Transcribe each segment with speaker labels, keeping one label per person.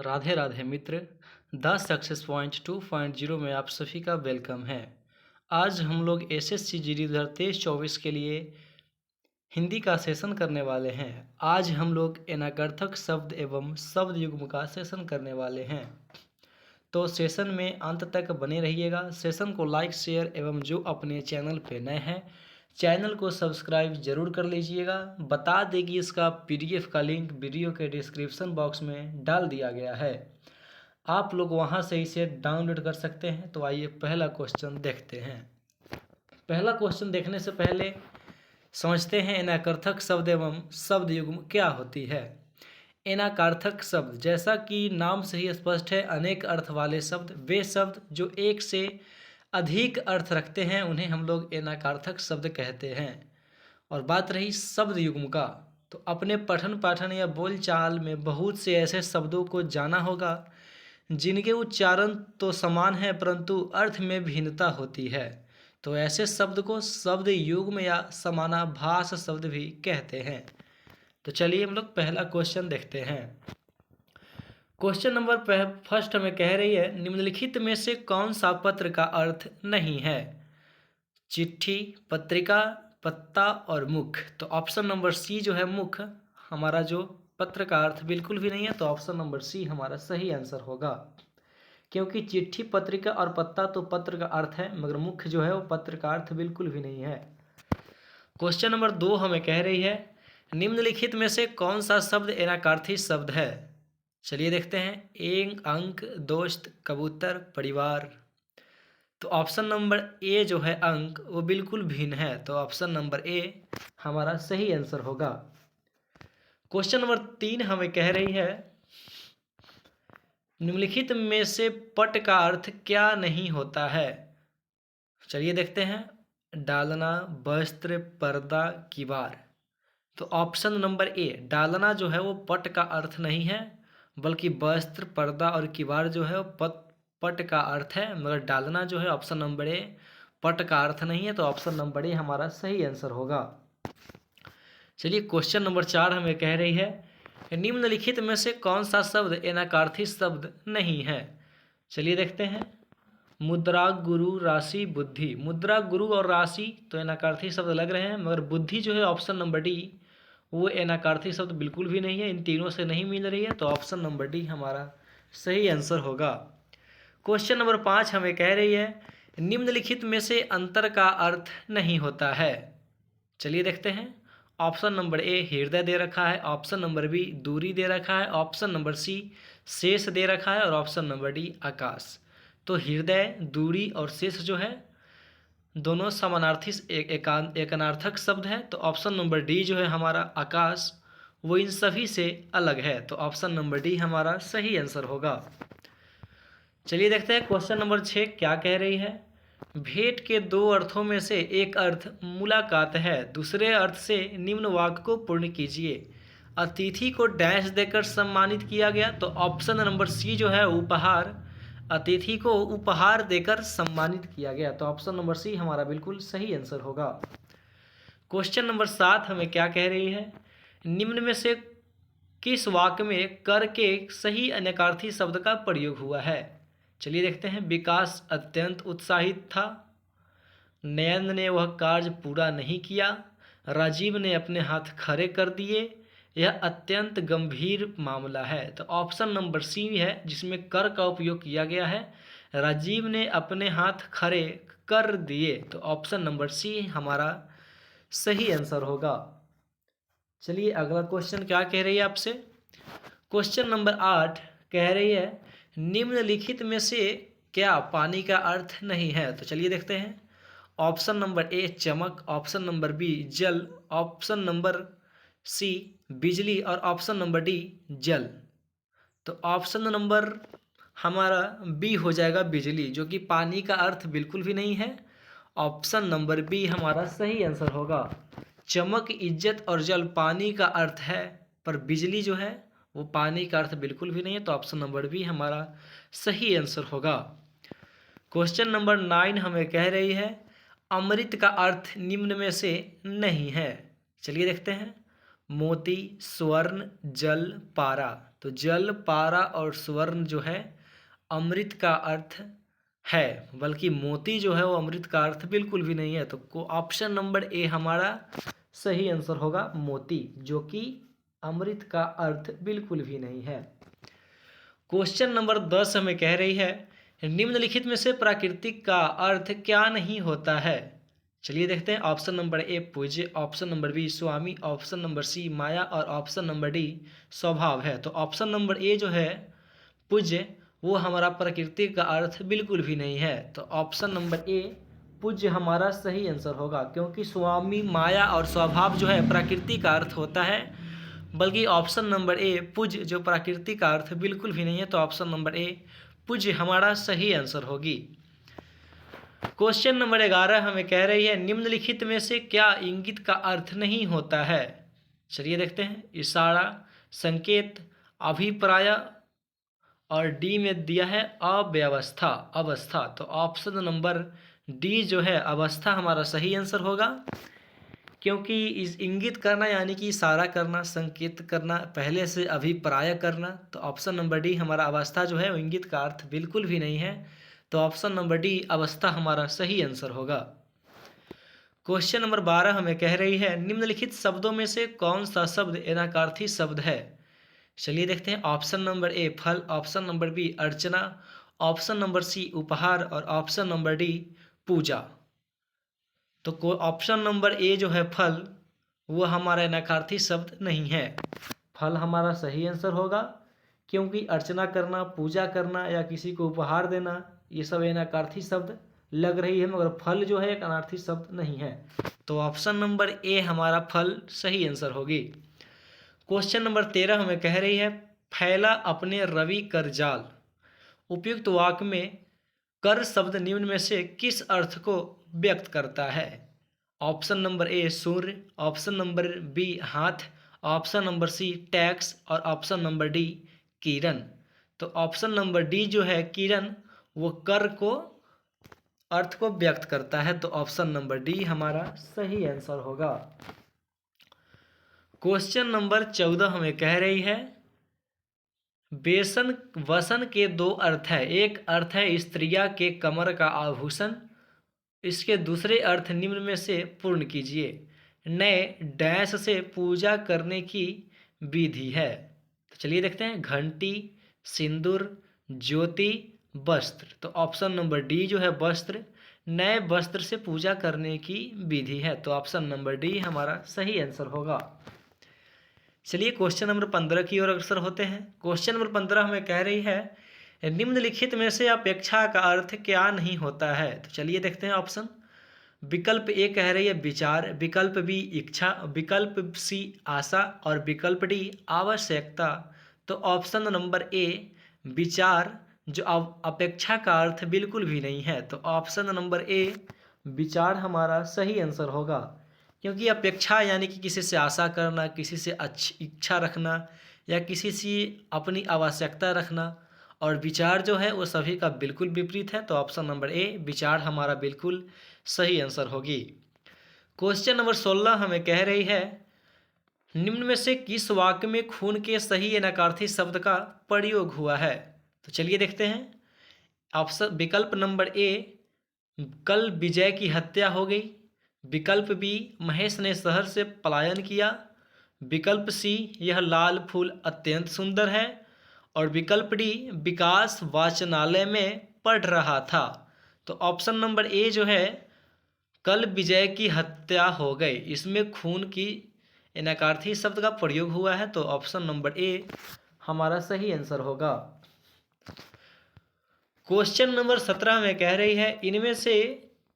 Speaker 1: Radhe Radhe Mitra. The success point 2.0 में आप सभी का वेलकम है। आज हम लोग एसएससी जीडी 2023-24 के लिए हिंदी का सेशन करने वाले हैं। आज हम लोग एनाकर्थक शब्द एवं शब्द युग्म का सेशन करने वाले हैं, तो सेशन में अंत तक बने रहिएगा। सेशन को लाइक शेयर एवं जो अपने चैनल पे नए हैं चैनल को सब्सक्राइब जरूर कर लीजिएगा। बता दें कि इसका पीडीएफ का लिंक वीडियो के डिस्क्रिप्शन बॉक्स में डाल दिया गया है, आप लोग वहां से इसे डाउनलोड कर सकते हैं। तो आइए पहला क्वेश्चन देखते हैं। पहला क्वेश्चन देखने से पहले समझते हैं एनाकर्थक शब्द एवं शब्द युग्म क्या होती है। एनाकर्थक शब्द, जैसा कि नाम से ही स्पष्ट है, अनेक अर्थ वाले शब्द, वे शब्द जो एक से अधिक अर्थ रखते हैं उन्हें हम लोग एनाकर्थक शब्द कहते हैं। और बात रही शब्द युग्म का, तो अपने पठन पाठन या बोलचाल में बहुत से ऐसे शब्दों को जाना होगा जिनके उच्चारण तो समान है परंतु अर्थ में भिन्नता होती है, तो ऐसे शब्द को शब्द युग्म या समानाभास शब्द भी कहते हैं। तो चलिए हम लोग पहला क्वेश्चन देखते हैं। क्वेश्चन नंबर फर्स्ट हमें कह रही है, निम्नलिखित में से कौन सा पत्र का अर्थ नहीं है। चिट्ठी, पत्रिका, पत्ता और मुख। तो ऑप्शन नंबर सी जो है मुख, हमारा जो पत्र का अर्थ बिल्कुल भी नहीं है, तो ऑप्शन नंबर सी हमारा सही आंसर होगा। क्योंकि चिट्ठी, पत्रिका और पत्ता तो पत्र का अर्थ है, मगर मुख जो है वो पत्र का अर्थ बिल्कुल भी नहीं है। क्वेश्चन नंबर 2 हमें कह रही है, निम्नलिखित में से कौन सा शब्द एनाकार्थी शब्द है। चलिए देखते हैं। एक, अंक, दोस्त, कबूतर, परिवार। तो ऑप्शन नंबर ए जो है अंक, वो बिल्कुल भिन्न है, तो ऑप्शन नंबर ए हमारा सही आंसर होगा। क्वेश्चन नंबर 3 हमें कह रही है, निम्नलिखित में से पट का अर्थ क्या नहीं होता है। चलिए देखते हैं। डालना, वस्त्र, पर्दा, किवाड़। तो ऑप्शन नंबर ए डालना जो है वो पट का अर्थ नहीं है, बल्कि वस्त्र, पर्दा और किवाड़ जो है वो पट का अर्थ है, मगर डालना जो है ऑप्शन नंबर ए पट का अर्थ नहीं है, तो ऑप्शन नंबर ए हमारा सही आंसर होगा। चलिए क्वेश्चन नंबर 4 हमें कह रही है, निम्नलिखित में से कौन सा शब्द एनाकार्थी शब्द नहीं है। चलिए देखते हैं। मुद्रा, गुरु, राशि, बुद्धि। मुद्रा, गुरु और राशि तो एनाकार्थी शब्द लग रहे हैं, मगर बुद्धि जो है ऑप्शन नंबर डी वो एनाकार्थी शब्द बिल्कुल भी नहीं है, इन तीनों से नहीं मिल रही है, तो ऑप्शन नंबर डी हमारा सही आंसर होगा। क्वेश्चन नंबर 5 हमें कह रही है, निम्नलिखित में से अंतर का अर्थ नहीं होता है। चलिए देखते हैं। ऑप्शन नंबर ए हृदय दे रखा है, ऑप्शन नंबर बी दूरी दे रखा है, ऑप्शन नंबर सी शेष दे रखा है और ऑप्शन नंबर डी आकाश। तो हृदय, दूरी और शेष जो है दोनों समानार्थी एक अनार्थक शब्द है, तो ऑप्शन नंबर डी जो है हमारा आकाश वो इन सभी से अलग है, तो ऑप्शन नंबर डी हमारा सही आंसर होगा। चलिए देखते हैं क्वेश्चन नंबर 6 क्या कह रही है। भेंट के दो अर्थों में से एक अर्थ मुलाकात है, दूसरे अर्थ से निम्न वाक्य को पूर्ण कीजिए। अतिथि को डैश देकर सम्मानित किया गया, तो ऑप्शन नंबर सी जो है उपहार, अतिथि को उपहार देकर सम्मानित किया गया, तो ऑप्शन नंबर सी हमारा बिल्कुल सही आंसर होगा। क्वेश्चन नंबर 7 हमें क्या कह रही है, निम्न में से किस वाक्य में कर के सही अनेकार्थी शब्द का प्रयोग हुआ है। चलिए देखते हैं। विकास अत्यंत उत्साहित था, नयन ने वह कार्य पूरा नहीं किया, राजीव ने अपने हाथ खड़े कर दिए, यह अत्यंत गंभीर मामला है, तो ऑप्शन नंबर सी है जिसमें कर का उपयोग किया गया है, राजीव ने अपने हाथ खड़े कर दिए, तो ऑप्शन नंबर सी हमारा सही आंसर होगा। चलिए अगला क्वेश्चन क्या कह रही है आपसे। क्वेश्चन नंबर 8 कह रही है, निम्नलिखित में से क्या पानी का अर्थ नहीं है। तो चलिए देखते हैं। ऑप्शन नंबर ए चमक, ऑप्शन नंबर बी जल, ऑप्शन नंबर सी बिजली और ऑप्शन नंबर डी जल। तो ऑप्शन नंबर हमारा बी हो जाएगा बिजली, जो कि पानी का अर्थ बिल्कुल भी नहीं है, ऑप्शन नंबर बी हमारा सही आंसर होगा। चमक, इज्जत और जल पानी का अर्थ है, पर बिजली जो है वो पानी का अर्थ बिल्कुल भी नहीं है, तो ऑप्शन नंबर बी हमारा सही आंसर होगा। क्वेश्चन नंबर 9 हमें कह रही है, अमृत का अर्थ निम्न में से नहीं है। चलिए देखते हैं। मोती, स्वर्ण, जल, पारा। तो जल, पारा और स्वर्ण जो है अमृत का अर्थ है, बल्कि मोती जो है वो अमृत का अर्थ बिल्कुल भी नहीं है। तो ऑप्शन नंबर ए हमारा सही आंसर होगा मोती, जो कि अमृत का अर्थ बिल्कुल भी नहीं है। क्वेश्चन नंबर 10 हमें कह रही है निम्नलिखित में से प्राकृतिक का अर्थ क्या नहीं होता है। चलिए देखते हैं। ऑप्शन नंबर ए पूज्य, ऑप्शन नंबर बी स्वामी, ऑप्शन नंबर सी माया और ऑप्शन नंबर डी स्वभाव है। तो ऑप्शन नंबर ए जो है पूज्य, वो हमारा प्रकृति का अर्थ बिल्कुल भी नहीं है। तो ऑप्शन नंबर ए पूज्य हमारा सही आंसर होगा, क्योंकि स्वामी, माया और स्वभाव जो है प्रकृति का अर्थ होता है, बल्कि ऑप्शन नंबर ए पूज्य जो प्रकृति का अर्थ बिल्कुल भी नहीं है। तो ऑप्शन नंबर ए पूज्य हमारा सही आंसर होगी। क्वेश्चन नंबर 11 हमें कह रही है निम्नलिखित में से क्या इंगित का अर्थ नहीं होता है। चलिए देखते हैं। इशारा, संकेत, अभिप्राय और डी में दिया है अव्यवस्था, अवस्था। तो ऑप्शन नंबर डी जो है अवस्था हमारा सही आंसर होगा, क्योंकि इस इंगित करना यानी कि इशारा करना, संकेत करना, पहले से अभिप्राय करना। तो ऑप्शन नंबर डी हमारा अवस्था जो है वो इंगित का अर्थ बिल्कुल भी नहीं है। तो ऑप्शन नंबर डी अवस्था हमारा सही आंसर होगा। क्वेश्चन नंबर 12 हमें कह रही है निम्नलिखित शब्दों में से कौन सा शब्द एनाकार्थी शब्द है। चलिए देखते हैं। ऑप्शन नंबर ए फल, ऑप्शन नंबर बी अर्चना, ऑप्शन नंबर सी उपहार और ऑप्शन नंबर डी पूजा। तो ऑप्शन नंबर ए जो है फल, वो हमारा नकारार्थी शब्द नहीं है। फल हमारा सही आंसर होगा, क्योंकि अर्चना करना, पूजा करना या किसी को उपहार देना ये सब नकारार्थी शब्द लग रही है, मगर फल जो है एक अनार्थी शब्द नहीं है। तो ऑप्शन नंबर ए हमारा फल सही आंसर होगी। क्वेश्चन नंबर 13 हमें कह रही है फैला अपने रवि कर जाल। उपयुक्त वाक्य में कर शब्द निम्न में से किस अर्थ को व्यक्त करता है। ऑप्शन नंबर ए सूर्य, ऑप्शन नंबर बी हाथ, ऑप्शन नंबर सी टैक्स और ऑप्शन नंबर डी किरण। तो ऑप्शन नंबर डी जो है किरण, वो कर को अर्थ को व्यक्त करता है। तो ऑप्शन नंबर डी हमारा सही आंसर होगा। क्वेश्चन नंबर 14 हमें कह रही है बेसन वसन के दो अर्थ है। एक अर्थ है स्त्रिया के कमर का आभूषण, इसके दूसरे अर्थ निम्न में से पूर्ण कीजिए। नए डैश से पूजा करने की विधि है। तो चलिए देखते हैं। घंटी, सिंदूर, ज्योति, वस्त्र। तो ऑप्शन नंबर डी जो है वस्त्र, नए वस्त्र से पूजा करने की विधि है। तो ऑप्शन नंबर डी हमारा सही आंसर होगा। चलिए क्वेश्चन नंबर 15 की ओर अग्रसर होते हैं। क्वेश्चन नंबर 15 हमें कह रही है निम्नलिखित में से अपेक्षा का अर्थ क्या नहीं होता है। तो चलिए देखते हैं ऑप्शन। विकल्प ए कह रही है विचार, विकल्प बी इच्छा, विकल्प सी आशा और विकल्प डी आवश्यकता। तो ऑप्शन नंबर ए विचार जो अपेक्षा का अर्थ बिल्कुल भी नहीं है। तो ऑप्शन नंबर ए विचार हमारा सही आंसर होगा, क्योंकि अपेक्षा यानी कि किसी से आशा करना, किसी से अच्छी इच्छा रखना या किसी से अपनी आवश्यकता रखना, और विचार जो है वो सभी का बिल्कुल विपरीत है। तो ऑप्शन नंबर ए विचार हमारा बिल्कुल सही आंसर होगी। क्वेश्चन नंबर 16 हमें कह रही है निम्न में से किस वाक्य में खून के सही नकारार्थी शब्द का प्रयोग हुआ है। तो चलिए देखते हैं। ऑप्शन विकल्प नंबर ए कल विजय की हत्या हो गई, विकल्प बी महेश ने शहर से पलायन किया, विकल्प सी यह लाल फूल अत्यंत सुंदर है और विकल्प डी विकास वाचनालय में पढ़ रहा था। तो ऑप्शन नंबर ए जो है कल विजय की हत्या हो गई, इसमें खून की नकारार्थी शब्द का प्रयोग हुआ है। तो ऑप्शन नंबर ए हमारा सही आंसर होगा। क्वेश्चन नंबर 17 में कह रही है इनमें से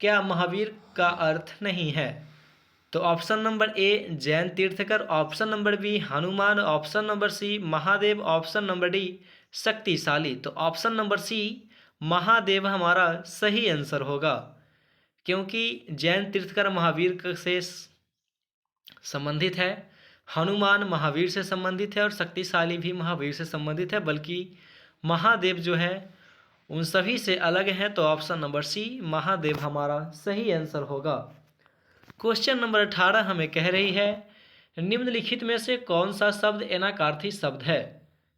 Speaker 1: क्या महावीर का अर्थ नहीं है। तो ऑप्शन नंबर ए जैन तीर्थकर, option number B Hanuman, option number C Mahadev, option number D शक्तिशाली। तो ऑप्शन नंबर सी महादेव हमारा सही आंसर होगा, क्योंकि जैन तीर्थकर महावीर से संबंधित है, हनुमान महावीर से संबंधित है और शक्तिशाली भी महावीर से संबंधित है, बल्कि महादेव जो है उन सभी से अलग है। तो ऑप्शन नंबर सी महादेव हमारा सही आंसर होगा। क्वेश्चन नंबर 18 हमें कह रही है निम्नलिखित में से कौन सा शब्द एनाकार्थी शब्द है?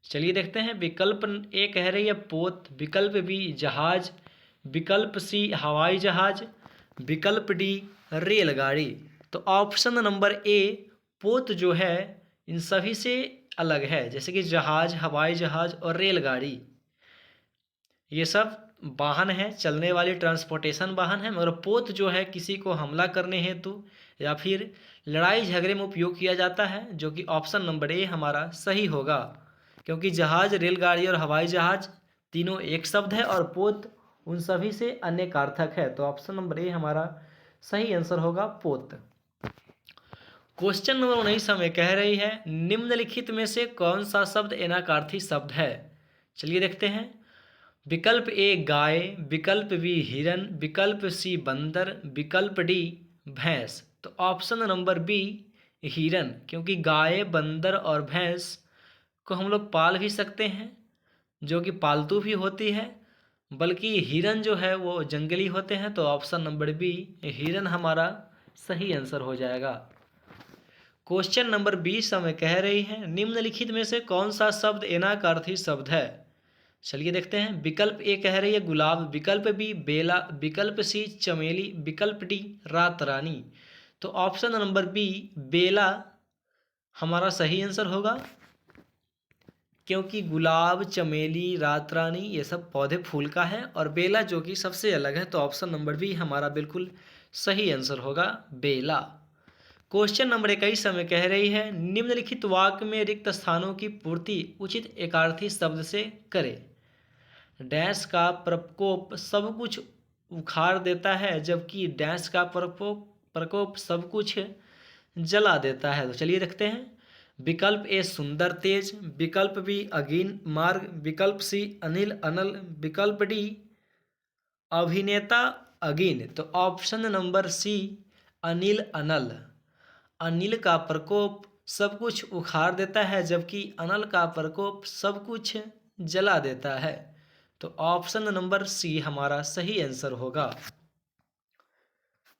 Speaker 1: चलिए देखते हैं। विकल्प ए कह रही है पोत, विकल्प बी जहाज, विकल्प सी हवाई जहाज, विकल्प डी रेलगाड़ी। तो ऑप्शन नंबर ए पोत जो है इन सभी से अलग है, जैसे कि जहाज, हवाई जहाज और रेलगाड़ी ये सब वाहन है, चलने वाली ट्रांसपोर्टेशन वाहन है, मगर पोत जो है किसी को हमला करने हेतु या फिर लड़ाई झगड़े में उपयोग किया जाता है, जो कि ऑप्शन नंबर ए हमारा सही होगा। क्योंकि जहाज, रेलगाड़ी और हवाई जहाज तीनों एक शब्द है और पोत उन सभी से अनेकार्थक है, तो ऑप्शन नंबर ए हमारा सही आंसर होगा पोत। क्वेश्चन नंबर 19 हमें कह रही है निम्नलिखित में से कौन सा शब्द एनाकार्थी शब्द है? चलिए देखते हैं। विकल्प ए गाय, विकल्प बी हिरन, विकल्प सी बंदर, विकल्प डी भैंस। तो ऑप्शन नंबर बी हिरन, क्योंकि गाय, बंदर और भैंस को हम लोग पाल भी सकते हैं, जो कि पालतू भी होती है, बल्कि हिरन जो है वो जंगली होते हैं, तो ऑप्शन नंबर बी हिरन हमारा सही आंसर हो जाएगा। क्वेश्चन नंबर 20 हमें कह रही है निम्नलिखित में से कौन सा शब्द एनाकार्थी शब्द है? चलिए देखते हैं। विकल्प ए कह रही है गुलाब, विकल्प बी बेला, विकल्प सी चमेली, विकल्प डी रात रानी। तो ऑप्शन नंबर बी बेला हमारा सही आंसर होगा, क्योंकि गुलाब, चमेली, रात रानी ये सब पौधे फूल का है और बेला जो कि सबसे अलग है, तो ऑप्शन नंबर बी हमारा बिल्कुल सही आंसर होगा बेला। क्वेश्चन नंबर 21 हमें कह रही है निम्नलिखित वाक्य में रिक्त स्थानों की पूर्ति उचित एकार्थी शब्द से करें। डैश का प्रकोप सब कुछ उखाड़ देता है, जबकि डैश का प्रकोप सब कुछ जला देता है। तो चलिए देखते हैं। विकल्प ए सुंदर तेज, विकल्प बी अगीन मार्ग, विकल्प सी अनिल अनल, विकल्प डी अभिनेता अगीन। तो ऑप्शन नंबर सी अनिल अनल। अनिल का प्रकोप सब कुछ उखाड़ देता है, जबकि अनल का प्रकोप सब कुछ जला देता है, तो ऑप्शन नंबर सी हमारा सही आंसर होगा।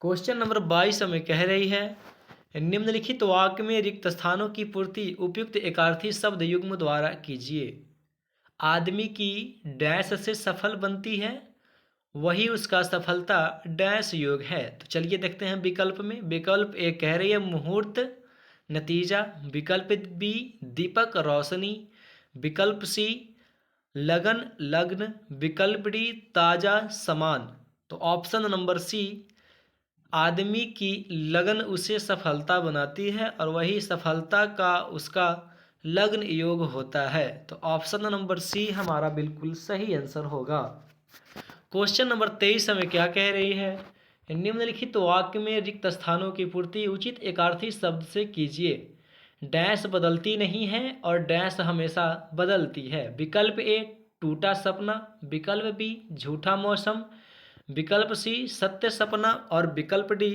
Speaker 1: क्वेश्चन नंबर 22 हमें कह रही है निम्नलिखित वाक्य में रिक्त स्थानों की पूर्ति उपयुक्त एकार्थी शब्द युग्म द्वारा कीजिए। आदमी की डैश से सफल बनती है, वही उसका सफलता डैश योग है। तो चलिए देखते हैं विकल्प में। विकल्प ए कह रही है मुहूर्त नतीजा, विकल्प बी दीपक रोशनी, विकल्प सी लगन लग्न, विकल्प डी ताजा समान। तो ऑप्शन नंबर सी आदमी की लगन उसे सफलता बनाती है और वही सफलता का उसका लग्न योग होता है, तो ऑप्शन नंबर सी हमारा बिल्कुल सही आंसर होगा। क्वेश्चन नंबर 23 हमें क्या कह रही है निम्नलिखित वाक्य में रिक्त स्थानों की पूर्ति उचित एकार्थी शब्द से कीजिए। डैश बदलती नहीं है और डैश हमेशा बदलती है। विकल्प ए टूटा सपना, विकल्प बी झूठा मौसम, विकल्प सी सत्य सपना और विकल्प डी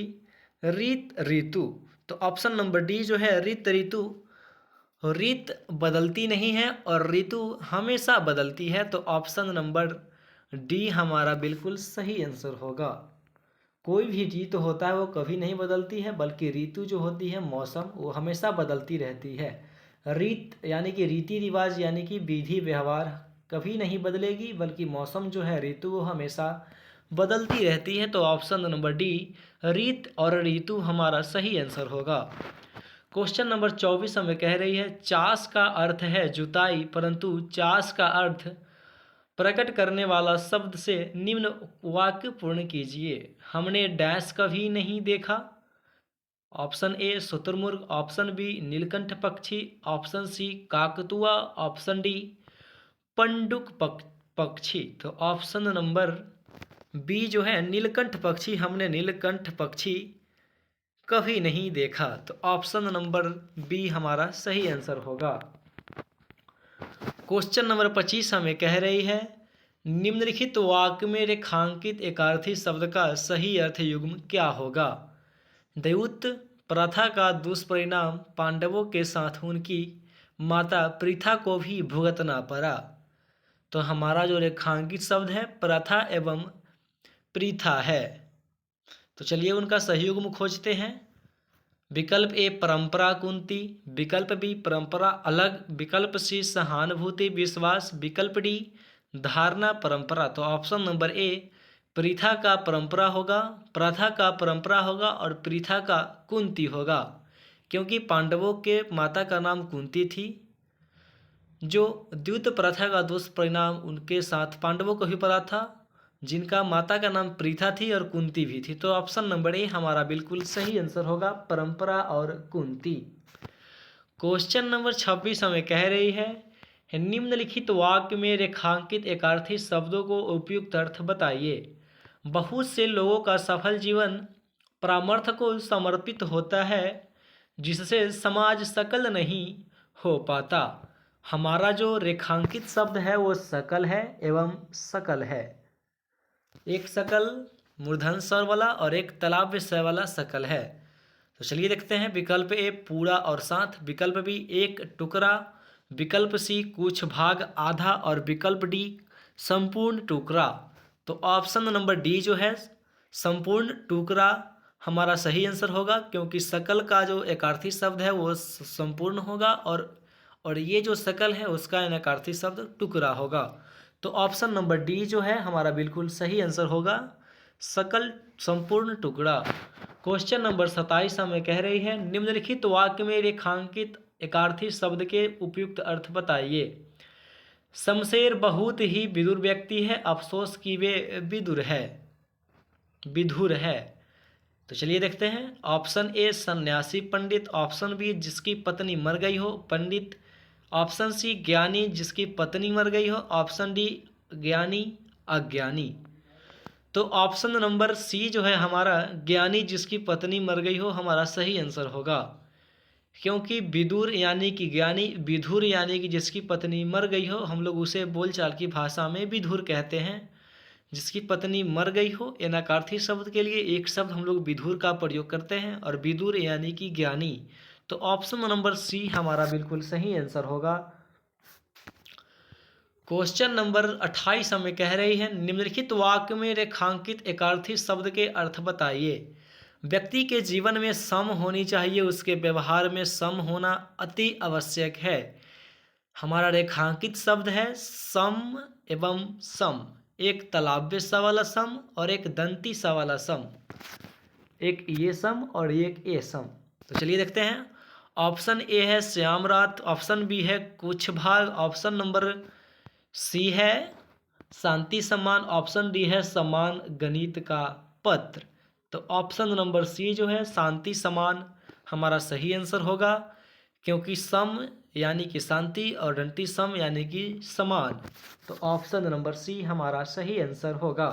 Speaker 1: रीत ऋतु। तो ऑप्शन नंबर डी जो है रीत ऋतु, रीत बदलती नहीं है और ऋतु हमेशा बदलती है, तो ऑप्शन नंबर डी हमारा बिल्कुल सही आंसर होगा। कोई भी ऋतु होता है वो कभी नहीं बदलती है, बल्कि ऋतु जो होती है मौसम वो हमेशा बदलती रहती है। रीत यानी कि रीति रिवाज यानी कि विधि व्यवहार कभी नहीं बदलेगी, बल्कि मौसम जो है ऋतु वो हमेशा बदलती रहती है, तो ऑप्शन नंबर डी रीत और ऋतु हमारा सही आंसर होगा। क्वेश्चन नंबर 24 हमें कह रही है चास का अर्थ है जुताई, परंतु चास का अर्थ प्रकट करने वाला शब्द से निम्न वाक्य पूर्ण कीजिए। हमने डैश कभी नहीं देखा। ऑप्शन ए शुतुरमुर्ग, ऑप्शन बी नीलकंठ पक्षी, ऑप्शन सी काकतुआ, ऑप्शन डी पंडुक पक्षी। तो ऑप्शन नंबर बी जो है नीलकंठ पक्षी, हमने नीलकंठ पक्षी कभी नहीं देखा, तो ऑप्शन नंबर बी हमारा सही आंसर होगा। क्वेश्चन नंबर 25 हमें कह रही है निम्नलिखित वाक्य में रेखांकित एकार्थी शब्द का सही अर्थ युग्म क्या होगा। दैवत प्रथा का दुष्परिणाम पांडवों के साथ उनकी माता पृथा को भी भुगतना पड़ा। तो हमारा जो रेखांकित शब्द है प्रथा एवं पृथा है, तो चलिए उनका सही युग्म खोजते हैं। विकल्प ए परंपरा कुंती, विकल्प बी परंपरा अलग, विकल्प सी सहानुभूति विश्वास, विकल्प डी धारणा परंपरा। तो ऑप्शन नंबर ए प्रथा का परंपरा होगा, प्रथा का परंपरा होगा और प्रथा का कुंती होगा, क्योंकि पांडवों के माता का नाम कुंती थी। जो द्यूत प्रथा का दुष्परिणाम उनके साथ पांडवों को भी पड़ा था, जिनका माता का नाम प्रीथा थी और कुंती भी थी। तो ऑप्शन नंबर ए हमारा बिल्कुल सही आंसर होगा, परंपरा और कुंती। क्वेश्चन नंबर 26 हमें कह रही है निम्नलिखित वाक्य में रेखांकित एकार्थी शब्दों को उपयुक्त अर्थ बताइए। बहुत से लोगों का सफल जीवन परामर्श को समर्पित होता है, जिससे समाज सकल नहीं हो पाता। हमारा जो रेखांकित शब्द है वो सकल है एवं सकल है। एक सकल मूर्धन्य स्वर वाला और एक तालव्य स्वर वाला सकल है। तो चलिए देखते हैं। विकल्प ए पूरा और साथ, विकल्प बी एक टुकड़ा, विकल्प सी कुछ भाग आधा और विकल्प डी संपूर्ण टुकड़ा। तो ऑप्शन नंबर डी जो है संपूर्ण टुकड़ा हमारा सही आंसर होगा, क्योंकि सकल का जो एकार्थी शब्द है वो संपूर्ण होगा और ये जो सकल है उसका अनकार्थी शब्द टुकड़ा होगा। तो ऑप्शन नंबर डी जो है हमारा बिल्कुल सही आंसर होगा, सकल संपूर्ण टुकड़ा। क्वेश्चन नंबर 27 हमें कह रही है निम्नलिखित वाक्य में रेखांकित एकार्थी शब्द के उपयुक्त अर्थ बताइए। शमशेर बहुत ही विदुर व्यक्ति है, अफसोस कि वे विधुर है। तो चलिए देखते हैं। ऑप्शन ए सन्यासी पंडित, ऑप्शन बी जिसकी पत्नी मर गई हो पंडित, ऑप्शन सी ज्ञानी जिसकी पत्नी मर गई हो, ऑप्शन डी ज्ञानी अज्ञानी। तो ऑप्शन नंबर सी जो है हमारा ज्ञानी जिसकी पत्नी मर गई हो हमारा सही आंसर होगा, क्योंकि विदुर यानी कि ज्ञानी, विधुर यानी कि जिसकी पत्नी मर गई हो, हम लोग उसे बोलचाल की भाषा में विधुर कहते हैं। जिसकी पत्नी मर गई हो अनकार्थी शब्द के लिए एक शब्द हम लोग विधुर का प्रयोग करते हैं, और विदुर यानी कि ज्ञानी। तो ऑप्शन नंबर सी हमारा बिल्कुल सही आंसर होगा। क्वेश्चन नंबर 28 हमें कह रही है निम्नलिखित वाक्य में रेखांकित एकार्थी शब्द के अर्थ बताइए। व्यक्ति के जीवन में सम होनी चाहिए, उसके व्यवहार में सम होना अति आवश्यक है। हमारा रेखांकित शब्द है सम एवं सम, एक तालव्य सा वाला सम और एक दंती सा वाला सम, एक ये सम और एक ए सम। तो चलिए देखते हैं। ऑप्शन ए है श्याम रात, ऑप्शन बी है कुछ भाग, ऑप्शन नंबर सी है शांति सम्मान, ऑप्शन डी है समान गणित का पत्र। तो ऑप्शन नंबर सी जो है शांति समान हमारा सही आंसर होगा, क्योंकि सम यानी कि शांति और दंती सम यानी कि समान। तो ऑप्शन नंबर सी हमारा सही आंसर होगा।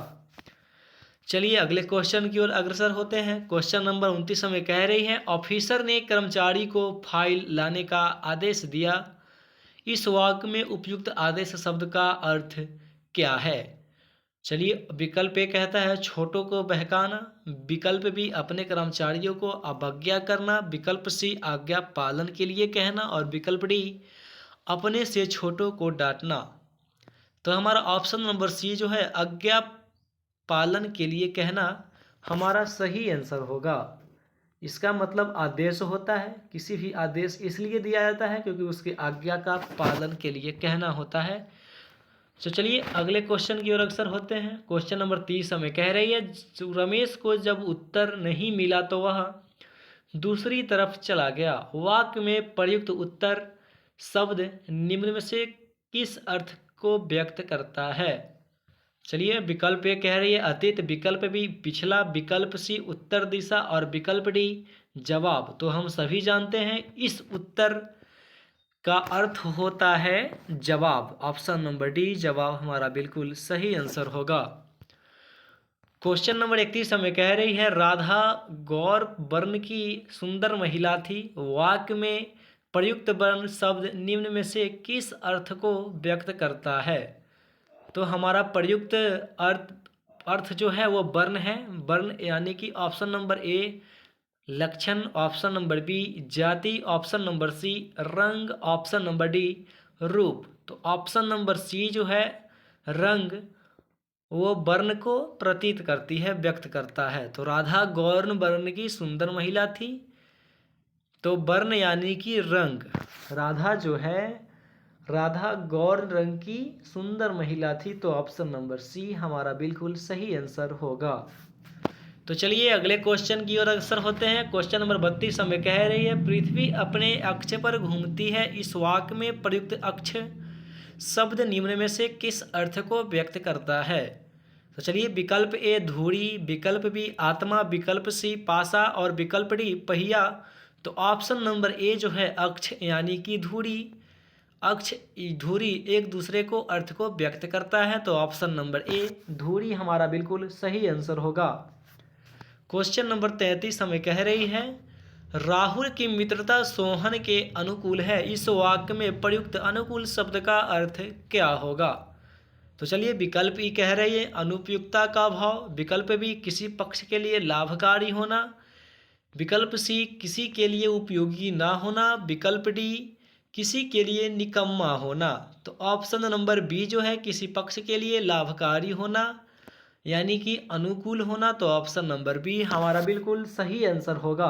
Speaker 1: चलिए अगले क्वेश्चन की ओर अग्रसर होते हैं। क्वेश्चन नंबर 29 हमें कह रही है ऑफिसर ने कर्मचारी को फाइल लाने का आदेश दिया। इस वाक्य में उपयुक्त आदेश शब्द का अर्थ क्या है। चलिए विकल्प ए कहता है छोटों को बहकाना, विकल्प बी अपने कर्मचारियों को अवज्ञा करना, विकल्प सी आज्ञा पालन के लिए कहना और विकल्प डी अपने से छोटों को डांटना। तो हमारा ऑप्शन नंबर सी जो है आज्ञा पालन के लिए कहना हमारा सही आंसर होगा। इसका मतलब आदेश होता है, किसी भी आदेश इसलिए दिया जाता है क्योंकि उसकी आज्ञा का पालन के लिए कहना होता है। तो चलिए अगले क्वेश्चन की ओर अग्रसर होते हैं। क्वेश्चन नंबर 30 हमें कह रही है रमेश को जब उत्तर नहीं मिला तो वह दूसरी तरफ चला गया। वाक्य में प्रयुक्त उत्तर शब्द निम्न में से किस अर्थ को व्यक्त करता है। चलिए विकल्प ए कह रही है अतीत, विकल्प बी पिछला, विकल्प सी उत्तर दिशा और विकल्प डी जवाब। तो हम सभी जानते हैं इस उत्तर का अर्थ होता है जवाब। ऑप्शन नंबर डी जवाब हमारा बिल्कुल सही आंसर होगा। क्वेश्चन नंबर 31 हमें कह रही है राधा गौर वर्ण की सुंदर महिला थी। वाक्य में प्रयुक्त वर्ण शब्द निम्न में से किस अर्थ को व्यक्त करता है। तो हमारा प्रयुक्त अर्थ जो है वो वर्ण है, वर्ण यानी कि ऑप्शन नंबर ए लक्षण, ऑप्शन नंबर बी जाति, ऑप्शन नंबर सी रंग, ऑप्शन नंबर डी रूप। तो ऑप्शन नंबर सी जो है रंग वो वर्ण को प्रतीत करती है, व्यक्त करता है। तो राधा गौर्ण वर्ण की सुंदर महिला थी। तो वर्ण यानी कि रंग। राधा जो है, राधा गौर रंग की सुंदर महिला थी। तो ऑप्शन नंबर सी हमारा बिल्कुल सही आंसर होगा। तो चलिए अगले क्वेश्चन की ओर अग्रसर होते हैं। क्वेश्चन नंबर 32 हमें कह रही है, पृथ्वी अपने अक्ष पर घूमती है। इस वाक्य में प्रयुक्त अक्ष शब्द निम्न में से किस अर्थ को व्यक्त करता है? तो चलिए, विकल्प ए धुरी, विकल्प बी आत्मा, विकल्प सी पासा और विकल्प डी पहिया। तो ऑप्शन नंबर ए जो है अक्ष यानी कि धुरी, अक्ष धुरी एक दूसरे को अर्थ को व्यक्त करता है। तो ऑप्शन नंबर ए धुरी हमारा बिल्कुल सही आंसर होगा। क्वेश्चन नंबर 33 हमें कह रही है, राहुल की मित्रता सोहन के अनुकूल है। इस वाक्य में प्रयुक्त अनुकूल शब्द का अर्थ क्या होगा? तो चलिए, विकल्प ई कह रही है अनुपयुक्तता का भाव, विकल्प बी किसी पक्ष के लिए लाभकारी होना, विकल्प सी किसी के लिए उपयोगी ना होना, विकल्प डी किसी के लिए निकम्मा होना। तो ऑप्शन नंबर बी जो है किसी पक्ष के लिए लाभकारी होना यानी कि अनुकूल होना। तो ऑप्शन नंबर बी हमारा बिल्कुल सही आंसर होगा।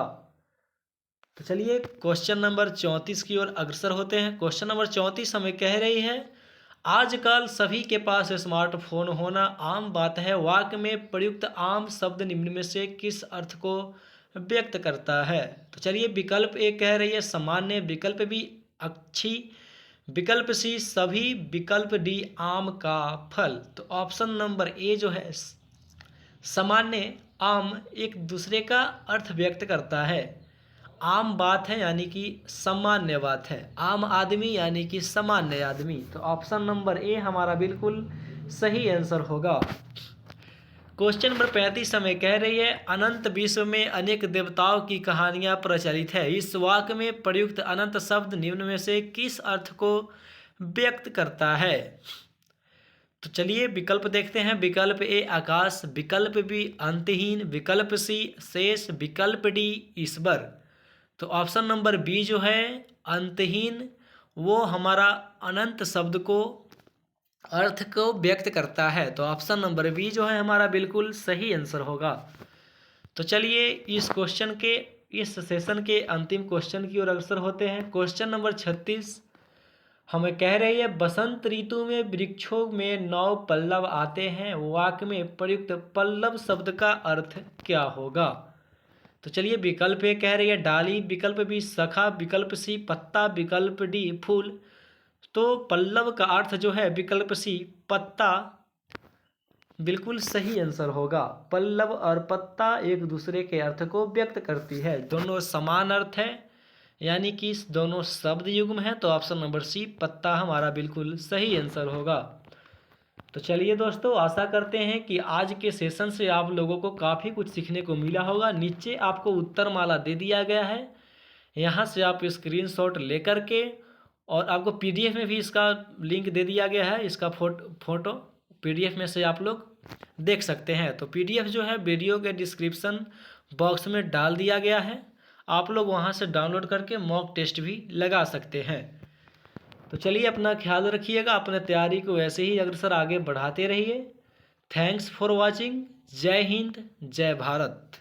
Speaker 1: तो चलिए क्वेश्चन नंबर 34 की ओर अग्रसर होते हैं। क्वेश्चन नंबर 34 हमें कह रही है, आजकल सभी के पास स्मार्टफोन होना आम बात है। वाक्य में प्रयुक्त आम शब्द निम्न में से किस अर्थ को व्यक्त करता है? तो चलिए, विकल्प ए कह रही है सामान्य, विकल्प बी अच्छी, विकल्प सी सभी, विकल्प डी आम का फल। तो ऑप्शन नंबर ए जो है सामान्य आम एक दूसरे का अर्थ व्यक्त करता है। आम बात है यानी कि सामान्य बात है, आम आदमी यानी कि सामान्य आदमी। तो ऑप्शन नंबर ए हमारा बिल्कुल सही आंसर होगा। क्वेश्चन नंबर 35 हमें कह रही है, अनंत विश्व में अनेक देवताओं की कहानियां प्रचलित है। इस वाक्य में प्रयुक्त अनंत शब्द निम्न में से किस अर्थ को व्यक्त करता है? तो चलिए विकल्प देखते हैं। विकल्प ए आकाश, विकल्प बी अंतहीन, विकल्प सी शेष, विकल्प डी ईश्वर। तो ऑप्शन नंबर बी जो है अंतहीन, वो हमारा अनंत शब्द को अर्थ को व्यक्त करता है। तो ऑप्शन नंबर बी जो है हमारा बिल्कुल सही आंसर होगा। तो चलिए इस क्वेश्चन के, इस सेशन के अंतिम क्वेश्चन की ओर अग्रसर होते हैं। क्वेश्चन नंबर 36 हमें कह रही है, बसंत ऋतु में वृक्षों में 9 पल्लव आते हैं। वाक्य में प्रयुक्त पल्लव शब्द का अर्थ क्या होगा? तो चलिए, विकल्प ए कह रही है डाली, विकल्प बी शाखा, विकल्प सी पत्ता, विकल्प डी फूल। तो पल्लव का अर्थ जो है विकल्प सी पत्ता बिल्कुल सही आंसर होगा। पल्लव और पत्ता एक दूसरे के अर्थ को व्यक्त करती है, दोनों समान अर्थ है यानी कि दोनों शब्द युग्म है। तो ऑप्शन नंबर सी पत्ता हमारा बिल्कुल सही आंसर होगा। तो चलिए दोस्तों, आशा करते हैं कि आज के सेशन से आप लोगों को काफ़ी कुछ सीखने को मिला होगा। नीचे आपको उत्तरमाला दे दिया गया है, यहाँ से आप स्क्रीनशॉट लेकर के, और आपको पीडीएफ में भी इसका लिंक दे दिया गया है, इसका फोटो पीडीएफ में से आप लोग देख सकते हैं। तो पीडीएफ जो है वीडियो के डिस्क्रिप्शन बॉक्स में डाल दिया गया है, आप लोग वहां से डाउनलोड करके मॉक टेस्ट भी लगा सकते हैं। तो चलिए अपना ख्याल रखिएगा, अपने तैयारी को ऐसे ही अग्रसर आगे बढ़ाते रहिए। Thanks for watching. जय हिंद, जय भारत।